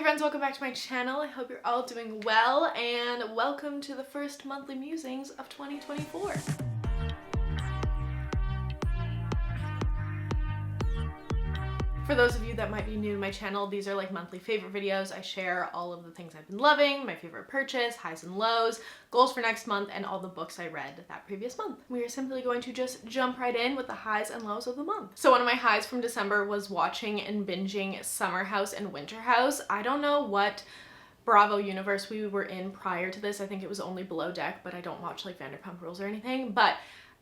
Hey friends, welcome back to my channel. I hope you're all doing well and welcome to the first monthly musings of 2024. For those of you that might be new to my channel, these are like monthly favorite videos. I share all of the things I've been loving, my favorite purchase, highs and lows, goals for next month, and all the books I read that previous month. We are simply going to just jump right in with the highs and lows of the month. So one of my highs from December was watching and binging Summer House and Winter House. I don't know what Bravo universe we were in prior to this. I think it was only Below Deck, but I don't watch like Vanderpump Rules or anything. But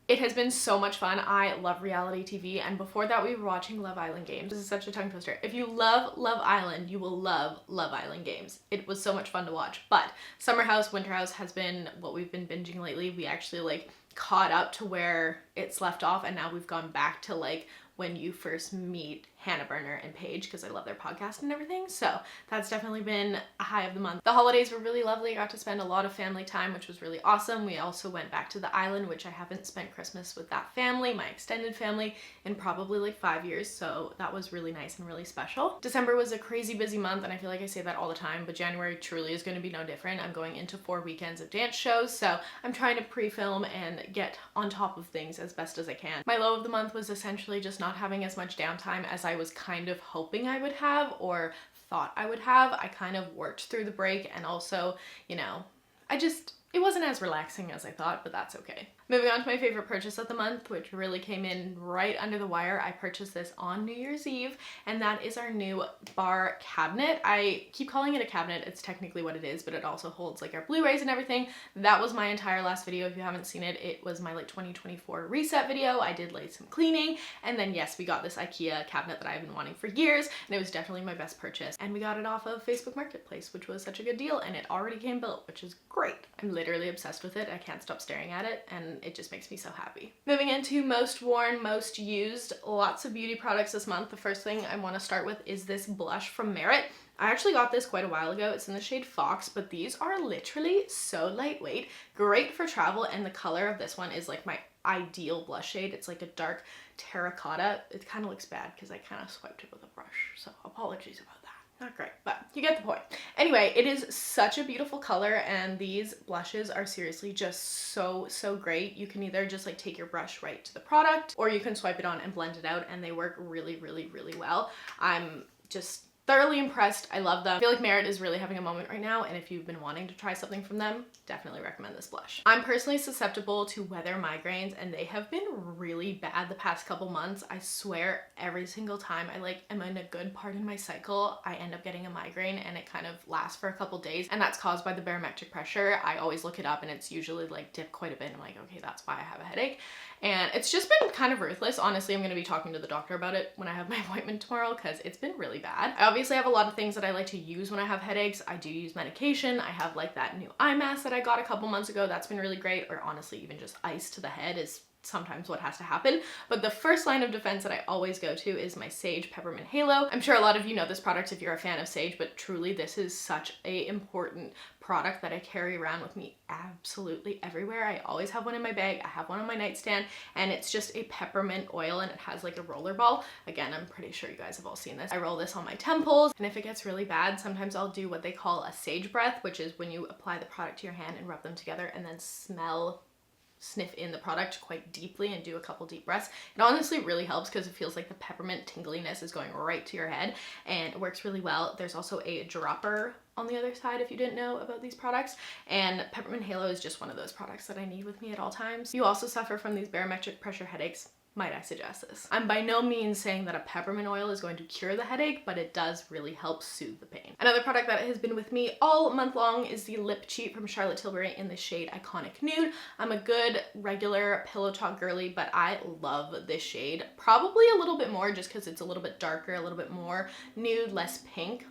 it has been so much fun. I love reality TV, and before that we were watching Love Island Games. This is such a tongue twister. If you love Love Island, you will love Love Island Games. It was so much fun to watch. But Summer House, Winter House has been what we've been binging lately. We actually like caught up to where it's left off, and now we've gone back to like when you first meet Hannah Berner and Paige, because I love their podcast and everything. So that's definitely been a high of the month. The holidays were really lovely. I got to spend a lot of family time, which was really awesome. We also went back to the island, which I haven't spent Christmas with that family, my extended family, in probably like 5 years. So that was really nice and really special. December was a crazy busy month, and I feel like I say that all the time, but January truly is going to be no different. I'm going into 4 weekends of dance shows, so I'm trying to pre-film and get on top of things as best as I can. My low of the month was essentially just not having as much downtime as I was kind of hoping I would have or thought I would have. I kind of worked through the break, and also, you know, it wasn't as relaxing as I thought, but that's okay. Moving on to my favorite purchase of the month, which really came in right under the wire. I purchased this on New Year's Eve, and that is our new bar cabinet. I keep calling it a cabinet. It's technically what it is, but it also holds like our Blu-rays and everything. That was my entire last video. If you haven't seen it, it was my like 2024 reset video. I did like some cleaning, and then yes, we got this IKEA cabinet that I've been wanting for years, and it was definitely my best purchase. And we got it off of Facebook Marketplace, which was such a good deal, and it already came built, which is great. I'm literally obsessed with it. I can't stop staring at it, and it just makes me so happy. Moving into most worn, most used, lots of beauty products this month. The first thing I want to start with is this blush from Merit. I actually got this quite a while ago. It's in the shade Fox, but these are literally so lightweight, great for travel, and the color of this one is like my ideal blush shade. It's like a dark terracotta. It kind of looks bad because I kind of swiped it with a brush, so apologies about that. Not great, but you get the point. Anyway, it is such a beautiful color, and these blushes are seriously just so great. You can either just like take your brush right to the product, or you can swipe it on and blend it out, and they work really well. I'm just thoroughly impressed. I love them. I feel like Merit is really having a moment right now, and if you've been wanting to try something from them, definitely recommend this blush. I'm personally susceptible to weather migraines, and they have been really bad the past couple months. I swear every single time I like am in a good part in my cycle, I end up getting a migraine, and it kind of lasts for a couple days, and that's caused by the barometric pressure. I always look it up, and it's usually like dipped quite a bit. I'm like, okay, that's why I have a headache. And it's just been kind of ruthless. Honestly, I'm going to be talking to the doctor about it when I have my appointment tomorrow, because it's been really bad. I obviously have a lot of things that I like to use when I have headaches. I do use medication. I have like that new eye mask that I got a couple months ago. That's been really great. Or honestly, even just ice to the head is sometimes what has to happen. But the first line of defense that I always go to is my Sage Peppermint Halo. I'm sure a lot of you know this product if you're a fan of Sage, but truly this is such a important product that I carry around with me absolutely everywhere. I always have one in my bag. I have one on my nightstand, and it's just a peppermint oil, and it has like a roller ball. Again, I'm pretty sure you guys have all seen this. I roll this on my temples, and if it gets really bad, sometimes I'll do what they call a sage breath, which is when you apply the product to your hand and rub them together and then sniff in the product quite deeply and do a couple deep breaths. It honestly really helps because it feels like the peppermint tingliness is going right to your head, and it works really well. There's also a dropper on the other side if you didn't know about these products, and Peppermint Halo is just one of those products that I need with me at all times. You also suffer from these barometric pressure headaches, might I suggest this? I'm by no means saying that a peppermint oil is going to cure the headache, but it does really help soothe the pain. Another product that has been with me all month long is the Lip Cheat from Charlotte Tilbury in the shade Iconic Nude. I'm a good regular pillow talk girly, but I love this shade. Probably a little bit more just because it's a little bit darker, a little bit more nude, less pink.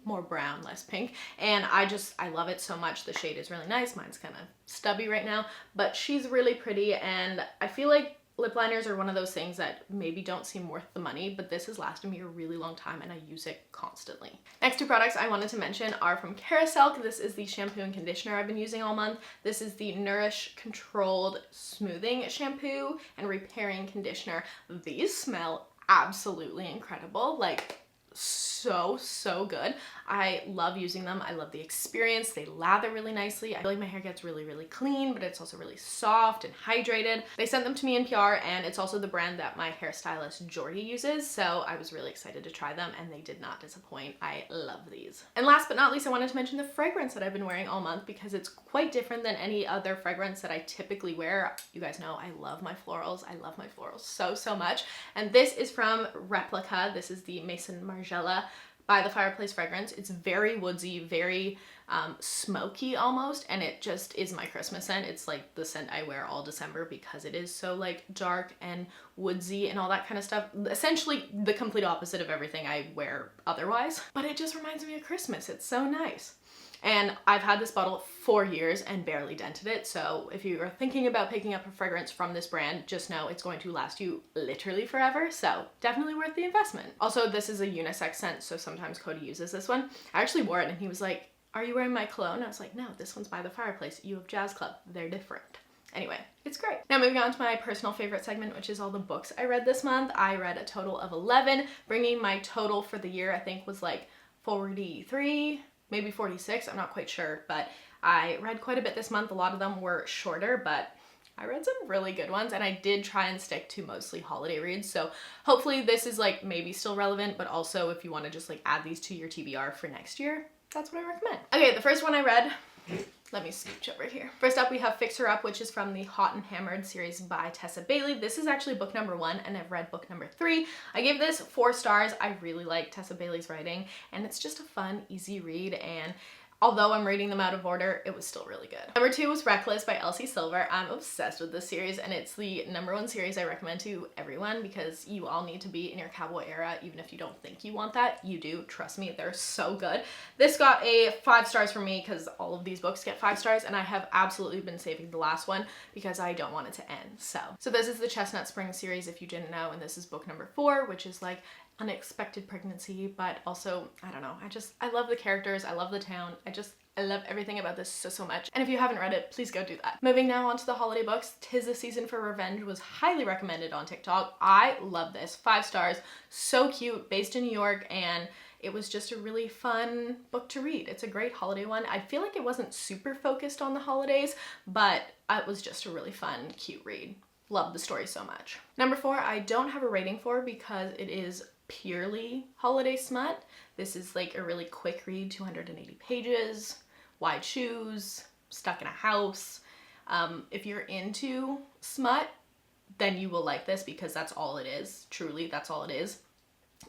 More brown, less pink, and I love it so much. The shade is really nice. Mine's kind of stubby right now, but she's really pretty, and I feel like lip liners are one of those things that maybe don't seem worth the money, but this has lasted me a really long time, and I use it constantly. Next two products I wanted to mention are from Carousel. This is the shampoo and conditioner I've been using all month. This is the Nourish Controlled Smoothing Shampoo and Repairing Conditioner. These smell absolutely incredible. Like, so good. I love using them. I love the experience. They lather really nicely. I feel like my hair gets really, really clean, but it's also really soft and hydrated. They sent them to me in PR, and it's also the brand that my hairstylist Jordy uses, so I was really excited to try them, and they did not disappoint. I love these. And last but not least, I wanted to mention the fragrance that I've been wearing all month because it's quite different than any other fragrance that I typically wear. You guys know I love my florals. I love my florals so much. And this is from Replica. This is the Mikayla by the Fireplace fragrance. It's very woodsy, very smoky almost, and it just is my Christmas scent. It's like the scent I wear all December because it is so like dark and woodsy and all that kind of stuff. Essentially the complete opposite of everything I wear otherwise, but it just reminds me of Christmas. It's so nice. And I've had this bottle 4 years and barely dented it. So if you are thinking about picking up a fragrance from this brand, just know it's going to last you literally forever. So definitely worth the investment. Also, this is a unisex scent, so sometimes Cody uses this one. I actually wore it and he was like, "Are you wearing my cologne?" I was like, "No, this one's by the Fireplace. You have Jazz Club. They're different." Anyway, it's great. Now moving on to my personal favorite segment, which is all the books I read this month. I read a total of 11, bringing my total for the year I think was like 43, maybe 46, I'm not quite sure, but I read quite a bit this month. A lot of them were shorter, but I read some really good ones, and I did try and stick to mostly holiday reads, so hopefully this is like maybe still relevant, but also if you want to just like add these to your TBR for next year, that's what I recommend. Okay, the first one I read, let me scooch over here. First up, we have Fix Her Up, which is from the Hot and Hammered series by Tessa Bailey. This is actually book number 1, and I've read book number 3. I gave this 4 stars. I really like Tessa Bailey's writing, and it's just a fun, easy read, and although I'm reading them out of order, it was still really good. Number 2 was Reckless by Elsie Silver. I'm obsessed with this series, and it's the #1 series I recommend to everyone because you all need to be in your cowboy era. Even if you don't think you want that, you do. Trust me, they're so good. This got a 5 stars from me because all of these books get 5 stars, and I have absolutely been saving the last one because I don't want it to end. So this is the Chestnut Springs series, if you didn't know, and this is book number 4, which is like unexpected pregnancy, but also, I don't know, I love the characters, I love the town, I love everything about this so much. And if you haven't read it, please go do that. Moving now on to the holiday books, 'Tis the Season for Revenge was highly recommended on TikTok. I love this, 5 stars, so cute, based in New York, and it was just a really fun book to read. It's a great holiday one. I feel like it wasn't super focused on the holidays, but it was just a really fun, cute read. Love the story so much. Number 4, I don't have a rating for because it is purely holiday smut. This is like a really quick read, 280 pages, wide shoes, stuck in a house. If you're into smut, then you will like this because that's all it is. Truly, that's all it is.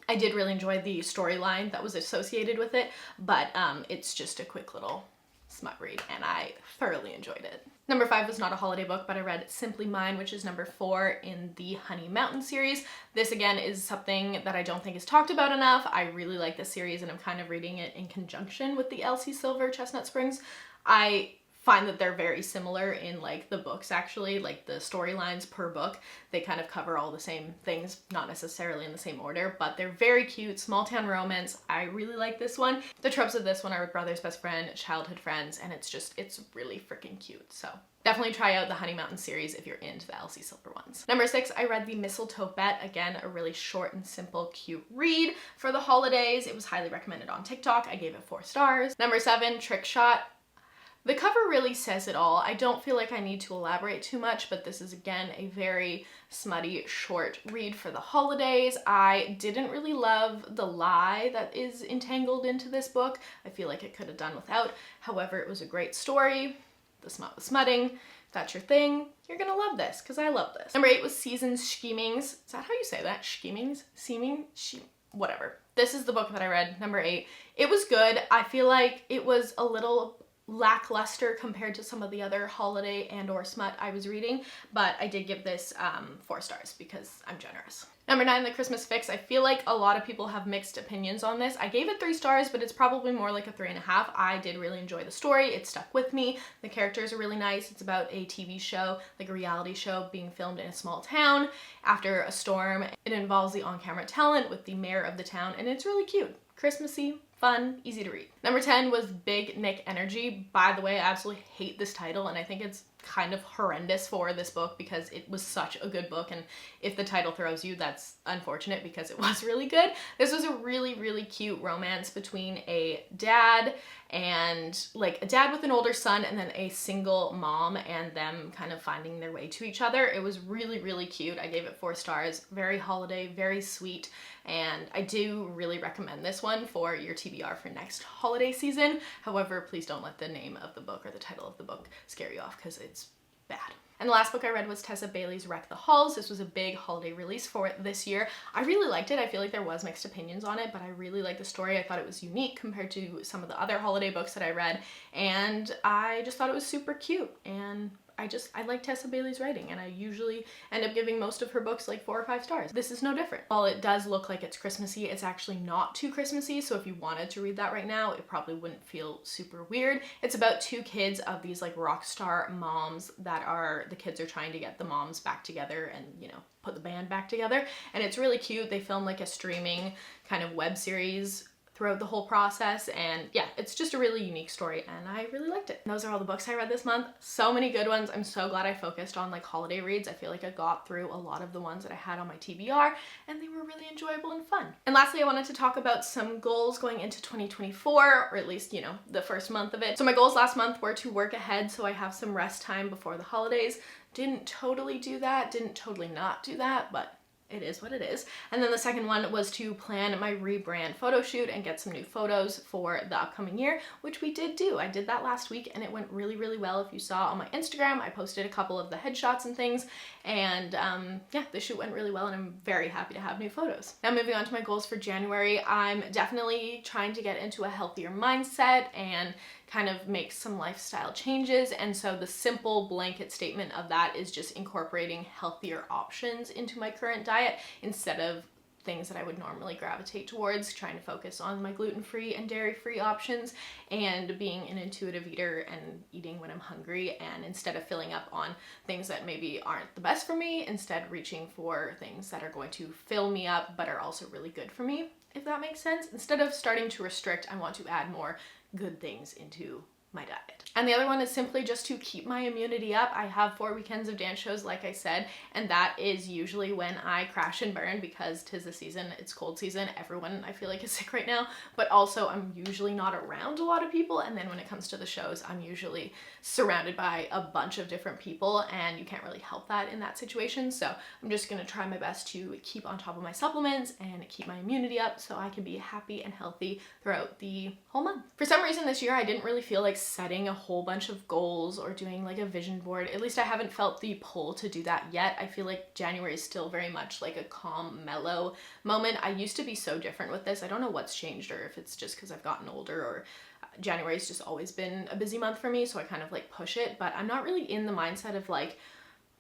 I did really enjoy the storyline that was associated with it, but it's just a quick little smut read, and I thoroughly enjoyed it. Number 5 was not a holiday book, but I read Simply Mine, which is number 4 in the Honey Mountain series. This again is something that I don't think is talked about enough. I really like this series, and I'm kind of reading it in conjunction with the Elsie Silver Chestnut Springs. I find that they're very similar in like the books, actually, like the storylines per book. They kind of cover all the same things, not necessarily in the same order, but they're very cute, small town romance. I really like this one. The tropes of this one are brother's best friend, childhood friends, and it's really freaking cute. So definitely try out the Honey Mountain series if you're into the Elsie Silver ones. Number 6, I read the Mistletoe Bet. Again, a really short and simple, cute read for the holidays. It was highly recommended on TikTok. I gave it 4 stars. Number 7, Trick Shot. The cover really says it all. I don't feel like I need to elaborate too much, but this is again a very smutty short read for the holidays. I didn't really love the lie that is entangled into this book. I feel like it could have done without. However, it was a great story. The smut was smutting. If that's your thing, you're gonna love this because I love this. Number 8 was Seasons Schemings. Is that how you say that? Schemings? Whatever. This is the book that I read, number 8. It was good. I feel like it was a little lackluster compared to some of the other holiday and or smut I was reading, but I did give this 4 stars because I'm generous. Number 9, The Christmas Fix. I feel like a lot of people have mixed opinions on this. I gave it 3 stars, but it's probably more like a 3.5. I did really enjoy the story. It stuck with me. The characters are really nice. It's about a TV show, like a reality show being filmed in a small town after a storm. It involves the on-camera talent with the mayor of the town, and it's really cute. Christmassy, fun, easy to read. Number 10 was Big Nick Energy. By the way, I absolutely hate this title, and I think it's kind of horrendous for this book because it was such a good book, and if the title throws you, that's unfortunate because it was really good. This was a really, really cute romance between a dad and like a dad with an older son and then a single mom, and them kind of finding their way to each other. It was really, really cute. I gave it 4 stars. Very holiday, very sweet, and I do really recommend this one for your TBR for next holiday season. However, please don't let the name of the book or the title of the book scare you off because it's bad. And the last book I read was Tessa Bailey's Wreck the Halls. This was a big holiday release for this year. I really liked it. I feel like there was mixed opinions on it, but I really liked the story. I thought it was unique compared to some of the other holiday books that I read, and I just thought it was super cute. And I like Tessa Bailey's writing, and I usually end up giving most of her books like 4 or 5 stars. This is no different. While it does look like it's Christmassy, it's actually not too Christmassy, so if you wanted to read that right now, it probably wouldn't feel super weird. It's about 2 kids of these like rock star moms the kids are trying to get the moms back together and, you know, put the band back together, and it's really cute. They film like a streaming kind of web series throughout the whole process, and yeah, it's just a really unique story, and I really liked it. And those are all the books I read this month. So many good ones. I'm so glad I focused on like holiday reads. I feel like I got through a lot of the ones that I had on my TBR, and they were really enjoyable and fun. And lastly, I wanted to talk about some goals going into 2024, or at least, you know, the first month of it. So my goals last month were to work ahead so I have some rest time before the holidays. Didn't totally do that, didn't totally not do that, but it is what it is. And then the second one was to plan my rebrand photo shoot and get some new photos for the upcoming year, which we did do. I did that last week and it went really, really well. If you saw on my Instagram, I posted a couple of the headshots and things, and yeah, the shoot went really well and I'm very happy to have new photos. Now moving on to my goals for January, I'm definitely trying to get into a healthier mindset and kind of make some lifestyle changes, and so the simple blanket statement of that is just incorporating healthier options into my current diet instead of things that I would normally gravitate towards, trying to focus on my gluten-free and dairy-free options and being an intuitive eater and eating when I'm hungry, and instead of filling up on things that maybe aren't the best for me, instead reaching for things that are going to fill me up but are also really good for me, if that makes sense. Instead of starting to restrict, I want to add more good things into my diet. And the other one is simply just to keep my immunity up. I have 4 weekends of dance shows, like I said, and that is usually when I crash and burn because 'tis the season, it's cold season. Everyone I feel like is sick right now, but also I'm usually not around a lot of people, and then when it comes to the shows, I'm usually surrounded by a bunch of different people, and you can't really help that in that situation. So I'm just gonna try my best to keep on top of my supplements and keep my immunity up so I can be happy and healthy throughout the whole month. For some reason this year I didn't really feel like setting a whole bunch of goals or doing like a vision board. At least I haven't felt the pull to do that yet. I feel like January is still very much like a calm, mellow moment. I used to be so different with this. I don't know what's changed, or if it's just because I've gotten older, or January's just always been a busy month for me, so I kind of like push it, but I'm not really in the mindset of like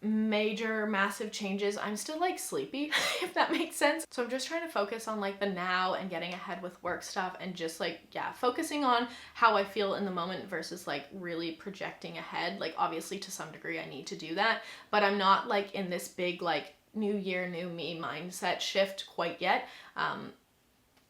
major massive changes. I'm still like sleepy, if that makes sense. So I'm just trying to focus on like the now and getting ahead with work stuff, and just like, yeah, focusing on how I feel in the moment versus like really projecting ahead. Like obviously to some degree I need to do that, but I'm not like in this big like new year, new me mindset shift quite yet.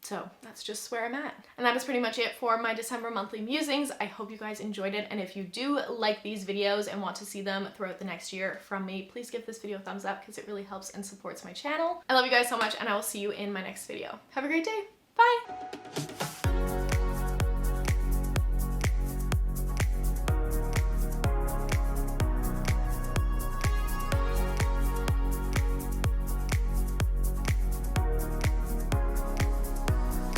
So that's just where I'm at. And that is pretty much it for my December monthly musings. I hope you guys enjoyed it. And if you do like these videos and want to see them throughout the next year from me, please give this video a thumbs up because it really helps and supports my channel. I love you guys so much, and I will see you in my next video. Have a great day. Bye.